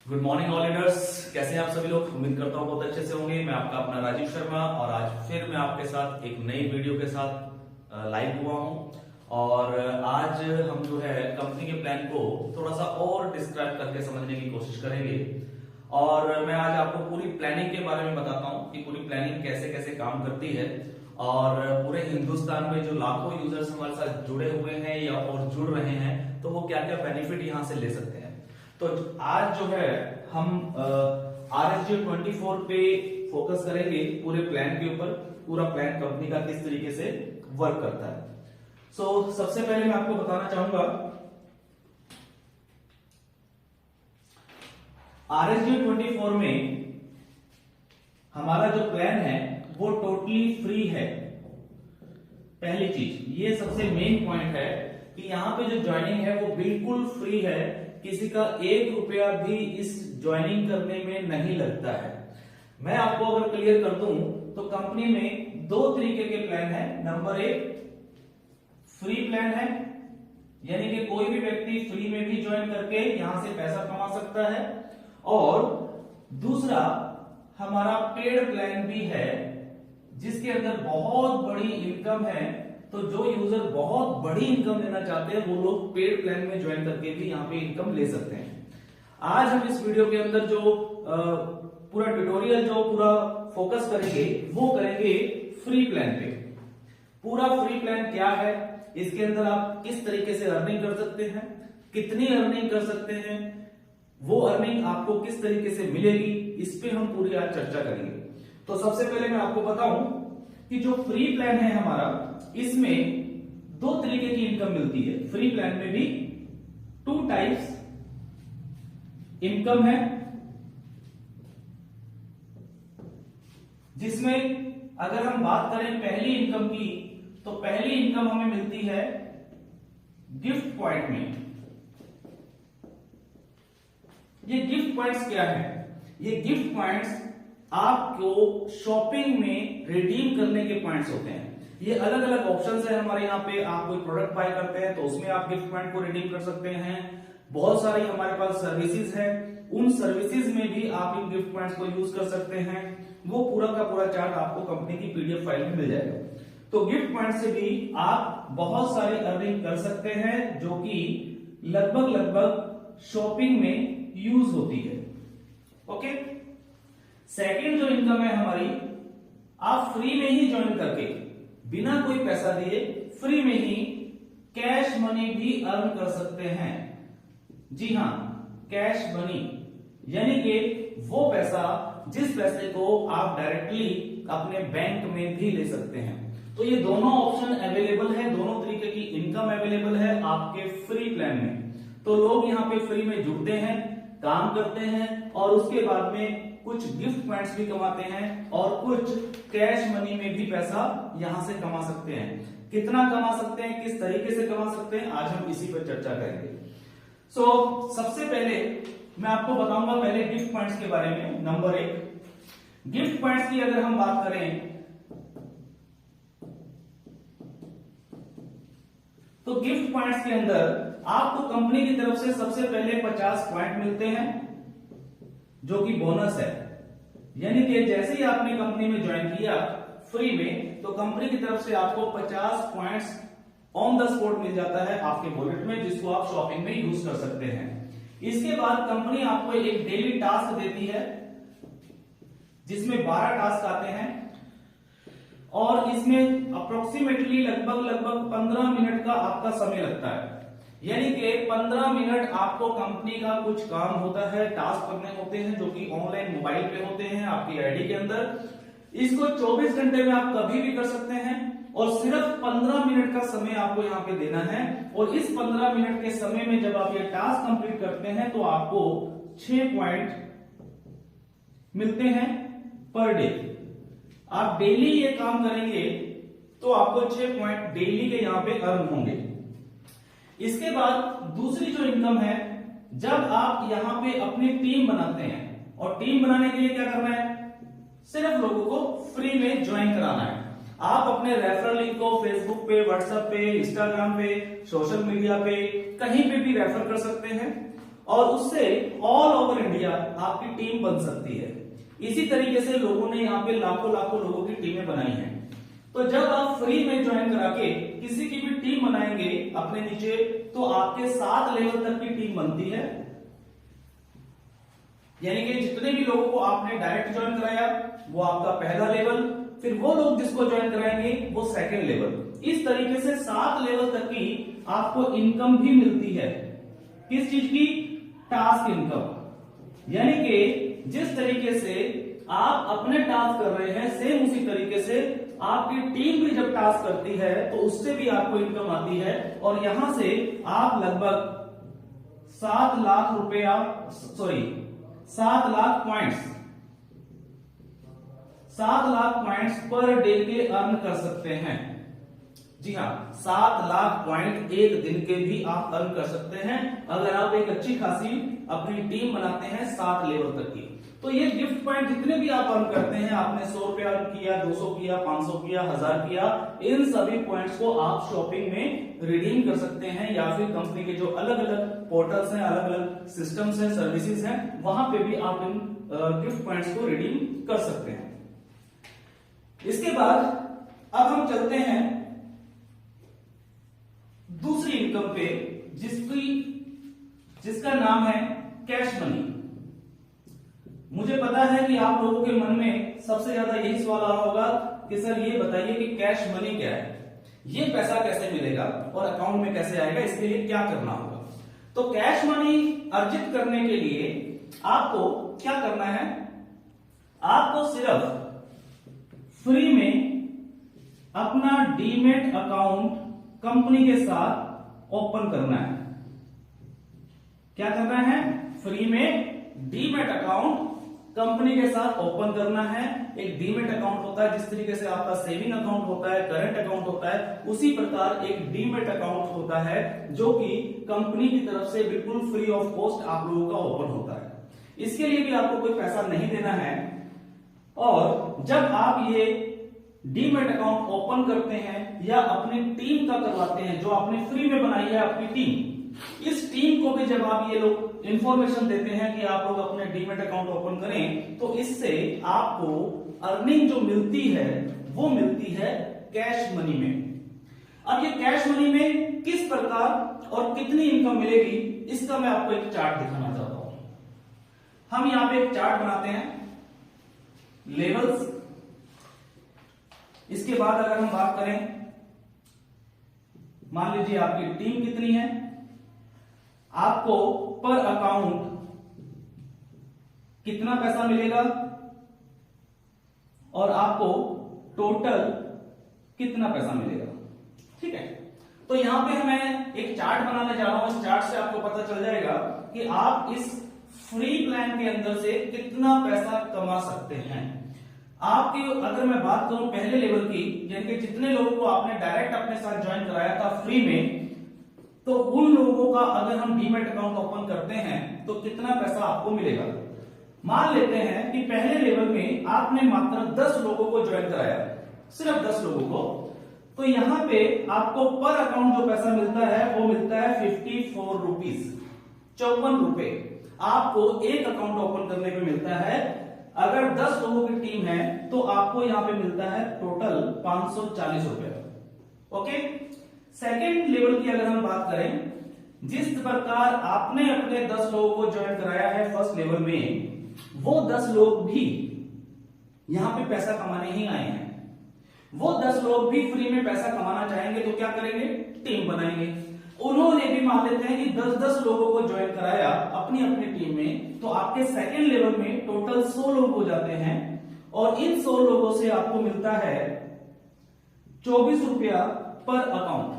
Good morning all leaders, कैसे हैं आप सभी लोग। उम्मीद करता हूँ बहुत अच्छे से होंगे। मैं आपका अपना राजीव शर्मा और आज फिर मैं आपके साथ एक नई वीडियो के साथ लाइव हुआ हूँ। और आज हम जो है कंपनी के प्लान को थोड़ा सा और डिस्क्राइब करके समझने की कोशिश करेंगे। और मैं आज आपको पूरी प्लानिंग के बारे में बताता हूँ कि पूरी प्लानिंग कैसे कैसे काम करती है और पूरे हिंदुस्तान में जो लाखों यूजर्स हमारे साथ जुड़े हुए हैं या और जुड़ रहे हैं तो वो क्या क्या बेनिफिट यहाँ से ले सकते हैं। तो आज जो है हम RSG24 पे फोकस करेंगे पूरे प्लान के ऊपर। पूरा प्लान कंपनी का किस तरीके से वर्क करता है। सबसे पहले मैं आपको बताना चाहूंगा RSG24 में हमारा जो प्लान है वो टोटली फ्री है। पहली चीज ये सबसे मेन पॉइंट है कि यहाँ पे जो ज्वाइनिंग है वो बिल्कुल फ्री है। किसी का 1 रुपया भी इस ज्वाइनिंग करने में नहीं लगता है। मैं आपको अगर क्लियर कर दूं तो कंपनी में 2 तरीके के प्लान है। नंबर 1 फ्री प्लान है, यानी कि कोई भी व्यक्ति फ्री में भी ज्वाइन करके यहां से पैसा कमा सकता है। और दूसरा हमारा पेड प्लान भी है जिसके अंदर बहुत बड़ी इनकम है। तो जो यूजर बहुत बड़ी इनकम लेना चाहते हैं वो लोग पेड प्लान में ज्वाइन करके भी यहाँ पे इनकम ले सकते हैं। आज हम इस वीडियो के अंदर जो पूरा ट्यूटोरियल जो पूरा फोकस करेंगे वो करेंगे फ्री प्लान पे। पूरा फ्री प्लान क्या है, इसके अंदर आप किस तरीके से अर्निंग कर सकते हैं, कितनी अर्निंग कर सकते हैं, वो अर्निंग आपको किस तरीके से मिलेगी, इस पे हम पूरी आज चर्चा करेंगे। तो सबसे पहले मैं आपको बताऊं कि जो फ्री प्लान है हमारा, इसमें 2 तरीके की इनकम मिलती है। फ्री प्लान में भी 2 टाइप्स इनकम है, जिसमें अगर हम बात करें पहली इनकम की तो पहली इनकम हमें मिलती है गिफ्ट पॉइंट में। ये गिफ्ट पॉइंट्स क्या है? ये गिफ्ट पॉइंट्स आपको शॉपिंग में रिडीम करने के पॉइंट्स होते हैं। ये अलग अलग ऑप्शंस है हमारे यहाँ पे। आप कोई प्रोडक्ट बाय करते हैं तो उसमें आप गिफ्ट पॉइंट को रिडीम कर सकते हैं। बहुत सारी हमारे पास सर्विसेज है, उन सर्विसेज में भी आप इन गिफ्ट पॉइंट्स को यूज कर सकते हैं। वो पूरा का पूरा चार्ट आपको कंपनी की PDF फाइल में मिल जाएगा। तो गिफ्ट पॉइंट से भी आप बहुत सारी अर्निंग कर सकते हैं जो कि लगभग शॉपिंग में यूज होती है। ओके, सेकंड जो इनकम है हमारी, आप फ्री में ही ज्वाइन करके बिना कोई पैसा दिए फ्री में ही कैश मनी भी अर्न कर सकते हैं। जी हां, कैश मनी, यानी कि वो पैसा जिस पैसे को आप डायरेक्टली अपने बैंक में भी ले सकते हैं। तो ये दोनों ऑप्शन अवेलेबल है, दोनों तरीके की इनकम अवेलेबल है आपके फ्री प्लान में। तो लोग यहाँ पे फ्री में जुड़ते हैं, काम करते हैं और उसके बाद में कुछ गिफ्ट पॉइंट्स भी कमाते हैं और कुछ कैश मनी में भी पैसा यहां से कमा सकते हैं। कितना कमा सकते हैं, किस तरीके से कमा सकते हैं, आज हम इसी पर चर्चा करेंगे। सबसे पहले मैं आपको बताऊंगा पहले गिफ्ट पॉइंट्स के बारे में। नंबर 1 गिफ्ट पॉइंट्स की अगर हम बात करें तो गिफ्ट पॉइंट्स के अंदर आपको कंपनी की तरफ से सबसे पहले 50 पॉइंट मिलते हैं जो कि बोनस है। यानी कि जैसे ही आपने कंपनी में ज्वाइन किया फ्री में तो कंपनी की तरफ से आपको 50 पॉइंट्स ऑन द स्पॉट मिल जाता है आपके वॉलेट में, जिसको आप शॉपिंग में यूज कर सकते हैं। इसके बाद कंपनी आपको एक डेली टास्क देती है जिसमें 12 टास्क आते हैं और इसमें अप्रोक्सीमेटली लगभग 15 मिनट का आपका समय लगता है। यानी कि 15 मिनट आपको कंपनी का कुछ काम होता है, टास्क करने होते हैं जो कि ऑनलाइन मोबाइल पे होते हैं आपकी आईडी के अंदर। इसको 24 घंटे में आप कभी भी कर सकते हैं और सिर्फ 15 मिनट का समय आपको यहाँ पे देना है। और इस 15 मिनट के समय में जब आप ये टास्क कंप्लीट करते हैं तो आपको 6 पॉइंट मिलते हैं पर डे। आप डेली ये काम करेंगे तो आपको 6 पॉइंट डेली के यहाँ पे अर्न होंगे। इसके बाद दूसरी जो इनकम है, जब आप यहां पे अपनी टीम बनाते हैं और टीम बनाने के लिए क्या करना है, सिर्फ लोगों को फ्री में ज्वाइन कराना है। आप अपने रेफरल लिंक को फेसबुक पे, व्हाट्सएप पे, इंस्टाग्राम पे, सोशल मीडिया पे कहीं पे भी रेफर कर सकते हैं और उससे ऑल ओवर इंडिया आपकी टीम बन सकती है। इसी तरीके से लोगों ने यहाँ पे लाखों लाखों लोगों की टीमें बनाई हैं। तो जब आप फ्री में ज्वाइन करा के किसी की भी टीम बनाएंगे अपने नीचे, तो आपके 7 लेवल तक की टीम बनती है। यानी कि जितने भी लोगों को आपने डायरेक्ट ज्वाइन कराया वो आपका पहला लेवल, फिर वो लोग जिसको ज्वाइन कराएंगे वो सेकंड लेवल। इस तरीके से 7 लेवल तक की आपको इनकम भी मिलती है। किस चीज की? Task income. यानी कि जिस तरीके से आप अपने टास्क कर रहे हैं, सेम उसी तरीके से आपकी टीम भी जब टास्क करती है तो उससे भी आपको इनकम आती है। और यहां से आप लगभग 7 लाख रुपया, 7 lakh points, 7 lakh points per day के अर्न कर सकते हैं। जी हाँ, 7 लाख पॉइंट एक दिन के भी आप अर्न कर सकते हैं अगर आप एक अच्छी खासी अपनी टीम बनाते हैं 7 लेवल तक की। तो ये गिफ्ट पॉइंट जितने भी आप अर्न करते हैं, आपने 100 रुपया किया, 200 किया, 500 किया, 1000 किया, इन सभी पॉइंट्स को आप शॉपिंग में रिडीम कर सकते हैं, या फिर कंपनी के जो अलग अलग पोर्टल्स हैं, अलग अलग सिस्टम्स हैं, सर्विसेज हैं, वहां पे भी आप इन गिफ्ट पॉइंट्स को रिडीम कर सकते हैं। इसके बाद अब हम चलते हैं दूसरी इनकम पे, जिसका नाम है कैश मनी। मुझे पता है कि आप लोगों के मन में सबसे ज्यादा यही सवाल आ रहा होगा कि सर ये बताइए कि कैश मनी क्या है, ये पैसा कैसे मिलेगा और अकाउंट में कैसे आएगा, इसके लिए क्या करना होगा। तो कैश मनी अर्जित करने के लिए आपको क्या करना है? आपको सिर्फ फ्री में अपना डीमेट अकाउंट कंपनी के साथ ओपन करना है। क्या करना है? फ्री में डीमेट अकाउंट कंपनी के साथ ओपन करना है। एक डीमेट अकाउंट होता है, जिस तरीके से आपका सेविंग अकाउंट होता है, करंट अकाउंट होता है, उसी प्रकार एक डीमेट अकाउंट होता है जो कि कंपनी की तरफ से बिल्कुल फ्री ऑफ कॉस्ट आप लोगों का ओपन होता है। इसके लिए भी आपको कोई पैसा नहीं देना है। और जब आप ये डीमेट अकाउंट ओपन करते हैं या अपनी टीम का करवाते हैं, जो आपने फ्री में बनाई है अपनी टीम, इस टीम को भी जब आप ये लोग इंफॉर्मेशन देते हैं कि आप लोग अपने डीमेट अकाउंट ओपन करें, तो इससे आपको अर्निंग जो मिलती है वो मिलती है कैश मनी में। अब ये कैश मनी में किस प्रकार और कितनी इनकम मिलेगी, इसका मैं आपको एक चार्ट दिखाना चाहता हूं। हम यहां पे एक चार्ट बनाते हैं, लेवल्स। इसके बाद अगर हम बात करें, मान लीजिए आपकी टीम कितनी है, आपको पर अकाउंट कितना पैसा मिलेगा और आपको टोटल कितना पैसा मिलेगा। ठीक है, तो यहां पे मैं एक चार्ट बनाने जा रहा हूं। इस चार्ट से आपको पता चल जाएगा कि आप इस फ्री प्लान के अंदर से कितना पैसा कमा सकते हैं। आपकी अगर मैं बात करूं पहले लेवल की, यानी कि जितने लोगों को आपने डायरेक्ट अपने साथ ज्वाइन कराया था फ्री में, तो उन लोगों का अगर हम डीमेट अकाउंट ओपन करते हैं तो कितना पैसा आपको मिलेगा। मान लेते हैं कि पहले लेवल में आपने मात्र 10 लोगों को ज्वाइन कराया, सिर्फ 10 लोगों को, तो यहां पे आपको पर अकाउंट जो पैसा मिलता है वो मिलता है 54 रुपीज, 54 रुपए आपको एक अकाउंट ओपन करने पे मिलता है। अगर 10 लोगों की टीम है तो आपको यहां पे मिलता है टोटल 540 रुपए। ओके, सेकेंड लेवल की अगर हम बात करें, जिस प्रकार आपने अपने 10 लोगों को ज्वाइन कराया है फर्स्ट लेवल में, वो 10 लोग भी यहां पे पैसा कमाने ही आए हैं। वो 10 लोग भी फ्री में पैसा कमाना चाहेंगे तो क्या करेंगे? टीम बनाएंगे। उन्होंने भी मान लेते हैं कि 10-10 लोगों को ज्वाइन कराया अपनी अपनी टीम में, तो आपके सेकेंड लेवल में टोटल 100 लोग हो जाते हैं और इन 100 लोगों से आपको मिलता है 24 रुपया पर अकाउंट,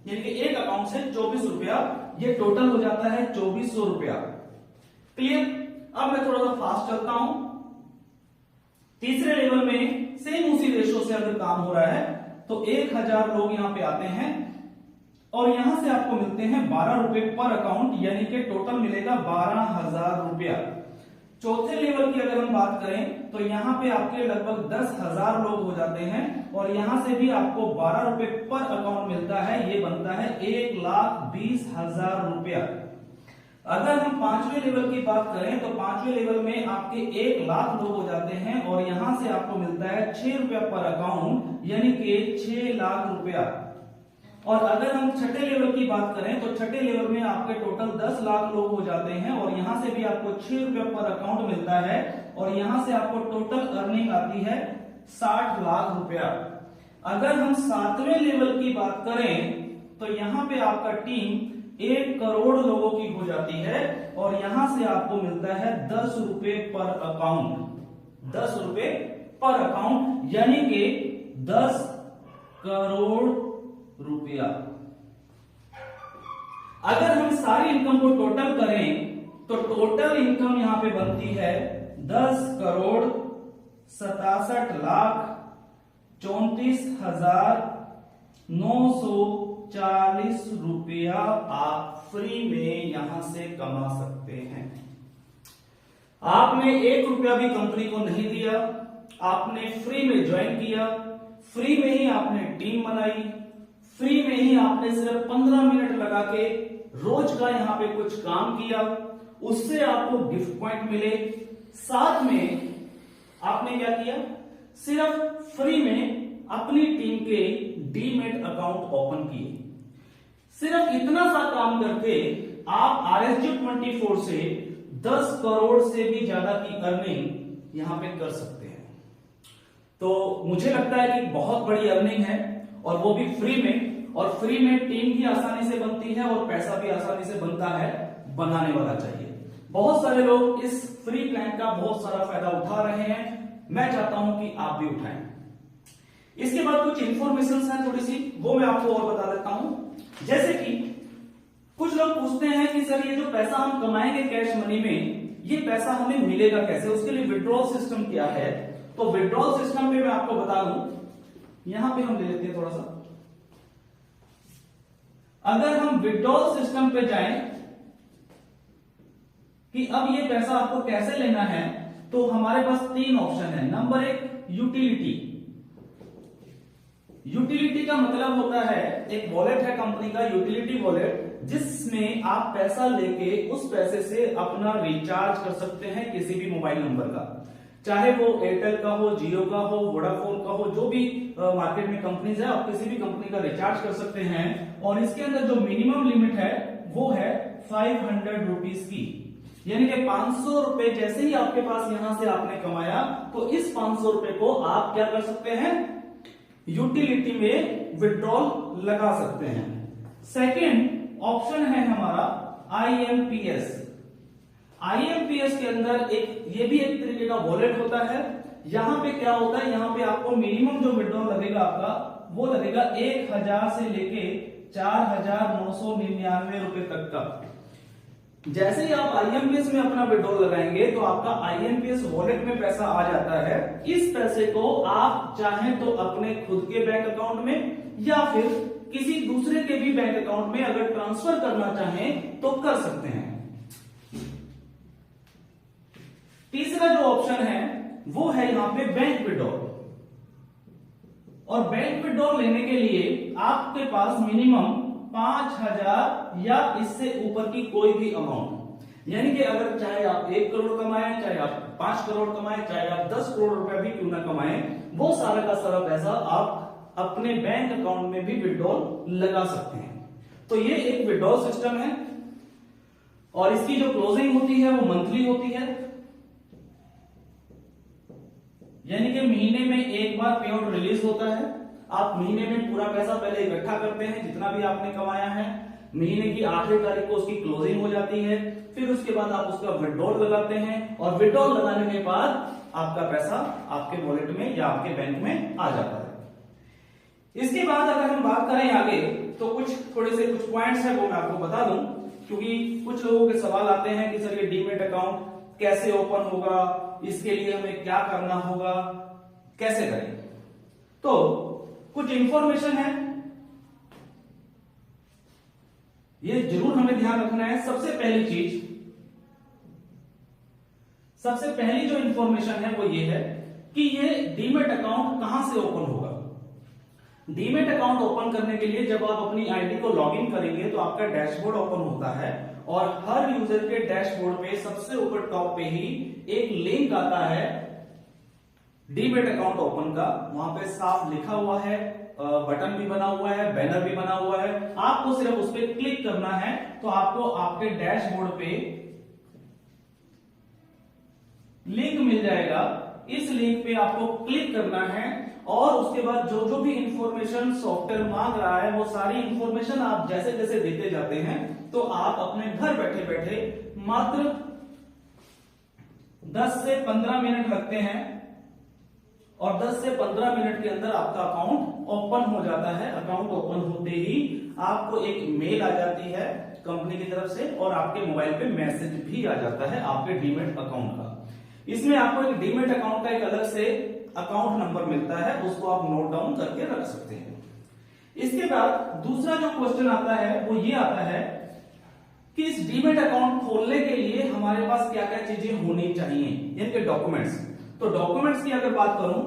यानी कि एक अकाउंट से 24 रुपया, ये टोटल हो जाता है 2400 रुपया। क्लियर? अब मैं थोड़ा सा फास्ट चलता हूं। तीसरे लेवल में सेम उसी रेशो से अगर काम हो रहा है तो 1000 लोग यहां पे आते हैं और यहां से आपको मिलते हैं 12 रुपए पर अकाउंट, यानी कि टोटल मिलेगा 12,000 रुपया। चौथे लेवल की अगर हम बात करें तो यहां पे आपके लगभग 10,000 लोग हो जाते हैं और यहां से भी आपको 12 रुपए पर अकाउंट मिलता है, ये बनता है 1,20,000 रुपया। अगर हम 5वें लेवल की बात करें तो 5वें लेवल में आपके 1 लाख लोग हो जाते हैं और यहां से आपको मिलता है 6 रुपया पर अकाउंट, यानी कि 6 लाख रुपया। और अगर हम छठे लेवल की बात करें तो छठे लेवल में आपके टोटल 10 लाख लोग हो जाते हैं और यहां से भी आपको 6 रुपया पर अकाउंट मिलता है और यहां से आपको टोटल अर्निंग आती है 60 लाख रुपया। अगर हम 7वें लेवल की बात करें तो यहां पे आपका टीम 1 करोड़ लोगों की हो जाती है और यहां से आपको मिलता है 10 रुपए पर अकाउंट, 10 रुपए पर अकाउंट, यानी कि 10 करोड़ रुपया। अगर हम सारी इनकम को टोटल करें तो टोटल इनकम यहां पे बनती है 10 करोड़ 67 लाख 34,940 रुपया आप फ्री में यहां से कमा सकते हैं। आपने 1 रुपया भी कंपनी को नहीं दिया, आपने फ्री में ज्वाइन किया, फ्री में ही आपने टीम बनाई, फ्री में ही आपने सिर्फ 15 मिनट लगा के रोज का यहां पे कुछ काम किया, उससे आपको गिफ्ट पॉइंट मिले। साथ में आपने क्या किया, सिर्फ फ्री में अपनी टीम के डीमेट अकाउंट ओपन किए। सिर्फ इतना सा काम करके आप RSG24 से 10 करोड़ से भी ज्यादा की अर्निंग यहां पे कर सकते हैं। तो मुझे लगता है कि बहुत बड़ी अर्निंग है और वो भी फ्री में, और फ्री में टीम भी आसानी से बनती है और पैसा भी आसानी से बनता है, बनाने वाला चाहिए। बहुत सारे लोग इस फ्री प्लान का बहुत सारा फायदा उठा रहे हैं, मैं चाहता हूं कि आप भी उठाएं। इसके बाद कुछ इंफॉर्मेशन है थोड़ी सी, वो मैं आपको और बता देता हूं। जैसे कि कुछ लोग पूछते हैं कि सर ये जो पैसा हम कमाएंगे कैश मनी में, ये पैसा हमें मिलेगा कैसे, उसके लिए विड्रॉल सिस्टम क्या है। तो विड्रॉल सिस्टम पे मैं आपको बता दूं, यहां पे हम ले लेते हैं थोड़ा सा। अगर हम विड्रॉल सिस्टम पे जाएं कि अब ये पैसा आपको कैसे लेना है, तो हमारे पास 3 ऑप्शन है। Number 1 utility. यूटिलिटी का मतलब होता है, एक वॉलेट है कंपनी का यूटिलिटी वॉलेट, जिसमें आप पैसा लेके उस पैसे से अपना रिचार्ज कर सकते हैं किसी भी मोबाइल नंबर का, चाहे वो एयरटेल का हो, जियो का हो, वोडाफोन का हो, जो भी मार्केट में कंपनीज है, आप किसी भी कंपनी का रिचार्ज कर सकते हैं। और इसके अंदर जो मिनिमम लिमिट है वो है 500 रुपीज की, यानी कि 500 रुपए जैसे ही आपके पास यहां से आपने कमाया तो इस 500 रुपए को आप क्या कर सकते हैं, यूटिलिटी में विड्रॉल लगा सकते हैं। सेकेंड ऑप्शन है हमारा IMPS। IMPS के अंदर ये भी एक तरीके का वॉलेट होता है। यहां पे क्या होता है, यहां पे आपको मिनिमम जो विड्रॉल लगेगा आपका, वो लगेगा 1000 से लेके 4999 रुपए तक का। जैसे ही आप IMPS में अपना विड्रॉल लगाएंगे तो आपका IMPS वॉलेट में पैसा आ जाता है। इस पैसे को आप चाहें तो अपने खुद के बैंक अकाउंट में या फिर किसी दूसरे के भी बैंक अकाउंट में अगर ट्रांसफर करना चाहें तो कर सकते हैं। तीसरा जो ऑप्शन है वो है यहां पे बैंक विड्रॉल। और बैंक विड्रॉल लेने के लिए आपके पास मिनिमम 5000 या इससे ऊपर की कोई भी अमाउंट, यानी कि अगर चाहे आप 1 करोड़ कमाएं, चाहे आप 5 करोड़ कमाएं, चाहे आप 10 करोड़ रुपए भी क्यों ना कमाएं, वो सारा का सारा पैसा आप अपने बैंक अकाउंट में भी विड्रॉल लगा सकते हैं। तो ये एक विड्रॉल सिस्टम है और इसकी जो क्लोजिंग होती है वो मंथली होती है, यानी कि महीने में एक बार पे आउट रिलीज होता है। आप महीने में पूरा पैसा पहले इकट्ठा करते हैं जितना भी आपने कमाया है, महीने की आखिरी तारीख को उसकी क्लोजिंग हो जाती है, फिर उसके बाद आप उसका विड्रॉल लगाते हैं और विड्रॉल लगाने के बाद आपका पैसा आपके वॉलेट में या आपके बैंक में आ जाता है। इसके बाद अगर हम बात करें आगे तो कुछ पॉइंट्स है वो मैं आपको बता दूं, क्योंकि कुछ लोगों के सवाल आते हैं कि सर ये डीमेट अकाउंट कैसे ओपन होगा, इसके लिए हमें क्या करना होगा, कैसे करें। तो कुछ इंफॉर्मेशन है, ये जरूर हमें ध्यान रखना है। सबसे पहली जो इंफॉर्मेशन है वो ये है कि ये डीमेट अकाउंट कहां से ओपन होगा। डीमेट अकाउंट ओपन करने के लिए जब आप अपनी आईडी को लॉगिन करेंगे तो आपका डैशबोर्ड ओपन होता है और हर यूजर के डैशबोर्ड पे सबसे ऊपर टॉप पे ही एक लिंक आता है डीमैट अकाउंट ओपन का। वहां पे साफ लिखा हुआ है, बटन भी बना हुआ है, बैनर भी बना हुआ है, आपको सिर्फ उस पर क्लिक करना है तो आपको आपके डैशबोर्ड पे लिंक मिल जाएगा। इस लिंक पे आपको क्लिक करना है और उसके बाद जो जो भी इंफॉर्मेशन सॉफ्टवेयर मांग रहा है वो सारी इंफॉर्मेशन आप जैसे जैसे देते जाते हैं तो आप अपने घर बैठे बैठे मात्र 10 से 15 मिनट लगते हैं और 10 से 15 मिनट के अंदर आपका अकाउंट ओपन हो जाता है। अकाउंट ओपन होते ही आपको एक मेल आ जाती है कंपनी की तरफ से और आपके मोबाइल पे मैसेज भी आ जाता है आपके डीमैट अकाउंट का। इसमें आपको एक डीमैट अकाउंट का एक अलग से अकाउंट नंबर मिलता है, उसको आप नोट डाउन करके रख सकते हैं। इसके बाद दूसरा जो क्वेश्चन आता है वो ये आता है कि इस डीमैट अकाउंट खोलने के लिए हमारे पास क्या क्या चीजें होनी चाहिए, इनके डॉक्यूमेंट्स। तो डॉक्यूमेंट्स की अगर बात करूं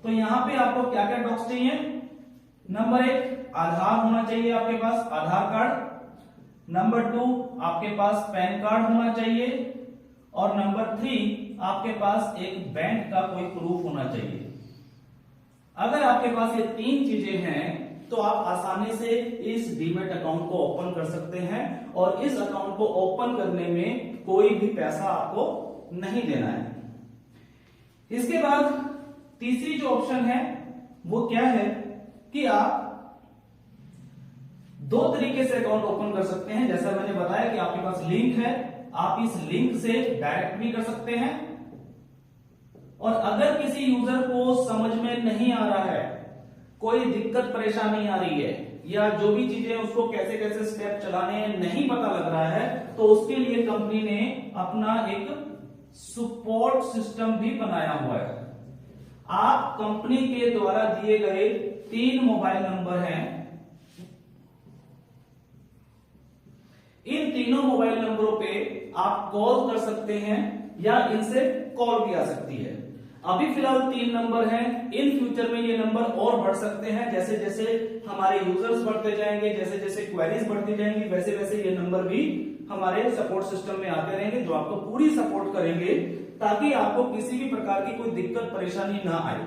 तो यहां पे आपको क्या क्या डॉक्यूमेंट्स चाहिए। नंबर 1 आधार होना चाहिए आपके पास, आधार कार्ड। नंबर 2 आपके पास पैन कार्ड होना चाहिए और नंबर 3 आपके पास एक बैंक का कोई प्रूफ होना चाहिए। अगर आपके पास ये 3 चीजें हैं तो आप आसानी से इस डीमैट अकाउंट को ओपन कर सकते हैं और इस अकाउंट को ओपन करने में कोई भी पैसा आपको नहीं देना है। इसके बाद तीसरी जो ऑप्शन है वो क्या है कि आप 2 तरीके से अकाउंट ओपन कर सकते हैं। जैसा मैंने बताया कि आपके पास लिंक है, आप इस लिंक से डायरेक्ट भी कर सकते हैं और अगर किसी यूजर को समझ में नहीं आ रहा है, कोई दिक्कत परेशानी आ रही है या जो भी चीजें उसको कैसे कैसे स्टेप चलाने नहीं पता लग रहा है तो उसके लिए कंपनी ने अपना एक सपोर्ट सिस्टम भी बनाया हुआ है। आप कंपनी के द्वारा दिए गए 3 मोबाइल नंबर हैं, इन तीनों मोबाइल नंबरों पे आप कॉल कर सकते हैं या इनसे कॉल भी आ सकती है। अभी फिलहाल 3 नंबर हैं, इन फ्यूचर में ये नंबर और बढ़ सकते हैं। जैसे जैसे हमारे यूजर्स बढ़ते जाएंगे, जैसे जैसे क्वेरीज बढ़ती जाएंगी, वैसे वैसे ये नंबर भी हमारे सपोर्ट सिस्टम में आते रहेंगे जो आपको पूरी सपोर्ट करेंगे ताकि आपको किसी भी प्रकार की कोई दिक्कत परेशानी ना आए।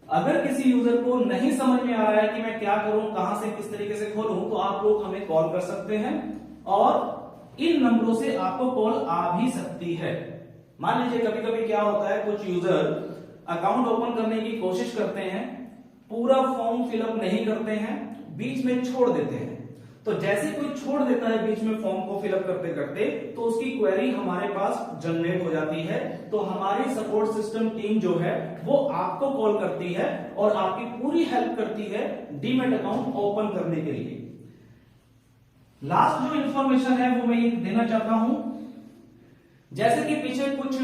अगर किसी यूजर को नहीं समझ में आ रहा है कि मैं क्या करूं, कहां से किस तरीके से खोलूं, तो आप लोग हमें कॉल कर सकते हैं और इन नंबरों से आपको कॉल आ भी सकती है। मान लीजिए कभी कभी क्या होता है, कुछ यूजर अकाउंट ओपन करने की कोशिश करते हैं, पूरा फॉर्म फिलअप नहीं करते हैं, बीच में छोड़ देते हैं। तो जैसे कोई छोड़ देता है बीच में फॉर्म को फिलअप करते करते तो उसकी क्वेरी हमारे पास जनरेट हो जाती है। तो हमारी सपोर्ट सिस्टम टीम जो है वो आपको कॉल करती है और आपकी पूरी हेल्प करती है डीमैट अकाउंट ओपन करने के लिए। लास्ट जो इंफॉर्मेशन है वो मैं ये देना चाहता हूं, जैसे कि पीछे कुछ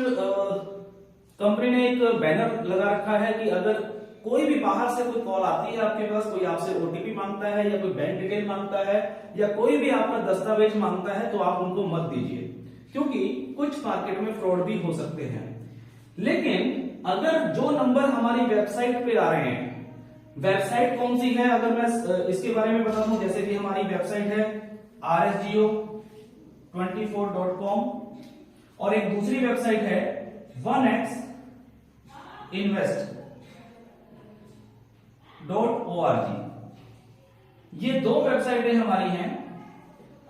कंपनी ने एक बैनर लगा रखा है कि अगर कोई भी बाहर से कोई कॉल आती है आपके पास, कोई आपसे ओटीपी मांगता है या कोई बैंक डिटेल मांगता है या कोई भी आपका दस्तावेज मांगता है तो आप उनको मत दीजिए, क्योंकि कुछ मार्केट में फ्रॉड भी हो सकते हैं। लेकिन अगर जो नंबर हमारी वेबसाइट पे आ रहे हैं, वेबसाइट कौन सी है अगर मैं इसके बारे में बता दूं, जैसे कि हमारी वेबसाइट है rsgo24.com और एक दूसरी वेबसाइट है 1x invest.org। ये 2 वेबसाइटें हमारी हैं।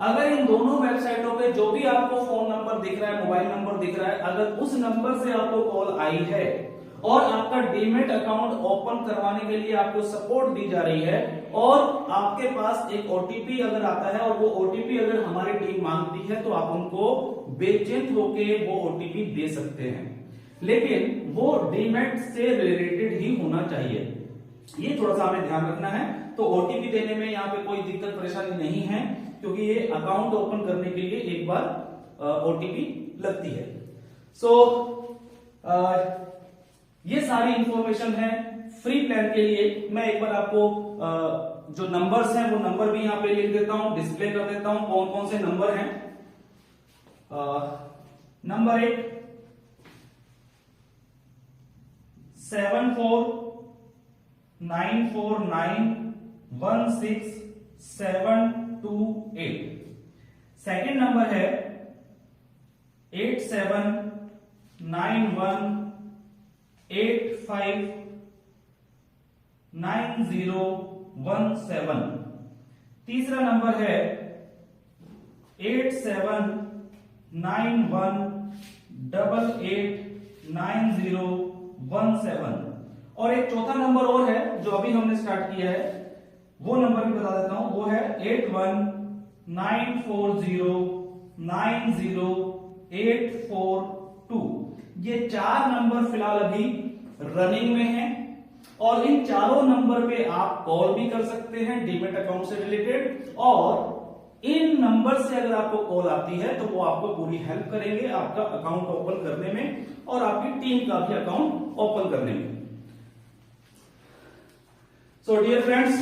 अगर इन दोनों वेबसाइटों पे जो भी आपको फोन नंबर दिख रहा है, मोबाइल नंबर दिख रहा है, अगर उस नंबर से आपको कॉल आई है और आपका डीमैट अकाउंट ओपन करवाने के लिए आपको सपोर्ट दी जा रही है और आपके पास एक ओटीपी अगर आता है और वो ओटीपी अगर हमारी टीम मांगती है तो आप उनको बेचिंत होके वो ओटीपी दे सकते हैं, लेकिन वो डीमैट से रिलेटेड ही होना चाहिए। ये थोड़ा सा हमें ध्यान रखना है। तो ओटीपी देने में यहाँ पे कोई दिक्कत परेशानी नहीं है, क्योंकि ये अकाउंट ओपन करने के लिए एक बार ओटीपी लगती है। ये सारी इंफॉर्मेशन है फ्री प्लान के लिए। मैं एक बार आपको जो नंबर्स हैं वो नंबर भी यहां पे लिख देता हूं, डिस्प्ले कर देता हूं कौन कौन से नंबर हैं। नंबर 1 7494916728 सेकंड नंबर है 8791859017। तीसरा नंबर है 8791889017। और एक चौथा नंबर और है जो अभी हमने स्टार्ट किया है, वो नंबर भी बता देता हूं, वो है 8194090842। ये 4 नंबर फिलहाल अभी रनिंग में हैं और इन चारों नंबर पे आप कॉल भी कर सकते हैं डीमैट अकाउंट से रिलेटेड, और इन नंबर से अगर आपको कॉल आती है तो वो आपको पूरी हेल्प करेंगे आपका अकाउंट ओपन करने में और आपकी टीम का भी अकाउंट ओपन करने में। सो डियर फ्रेंड्स,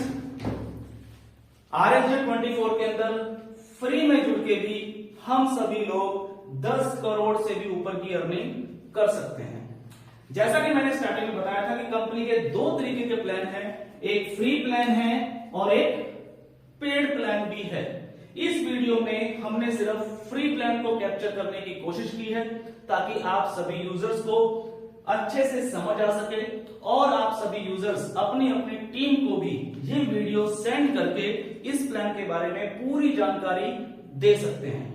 RSJ24 के अंदर फ्री में जुड़ के भी हम सभी लोग 10 करोड़ से भी ऊपर की अर्निंग कर सकते हैं। जैसा कि मैंने स्टार्टिंग में बताया था कि कंपनी के 2 तरीके के प्लान हैं, एक फ्री प्लान है और एक पेड प्लान भी है। इस वीडियो में हमने सिर्फ फ्री प्लान को कैप्चर करने की कोशिश की है ताकि आप सभी यूजर्स को अच्छे से समझ आ सके और आप सभी यूजर्स अपनी अपनी टीम को भी ये वीडियो सेंड करके इस प्लान के बारे में पूरी जानकारी दे सकते हैं।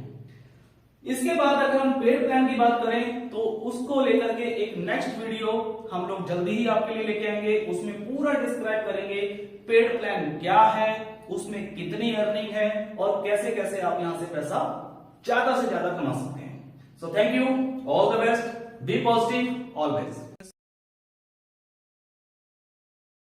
इसके बाद अगर हम पेड प्लान की बात करें तो उसको लेकर के एक नेक्स्ट वीडियो हम लोग जल्दी ही आपके लिए लेके आएंगे। उसमें पूरा डिस्क्राइब करेंगे पेड प्लान क्या है, उसमें कितनी अर्निंग है और कैसे कैसे आप यहां से पैसा ज्यादा से ज्यादा कमा सकते हैं। So thank you, all the best, be positive always.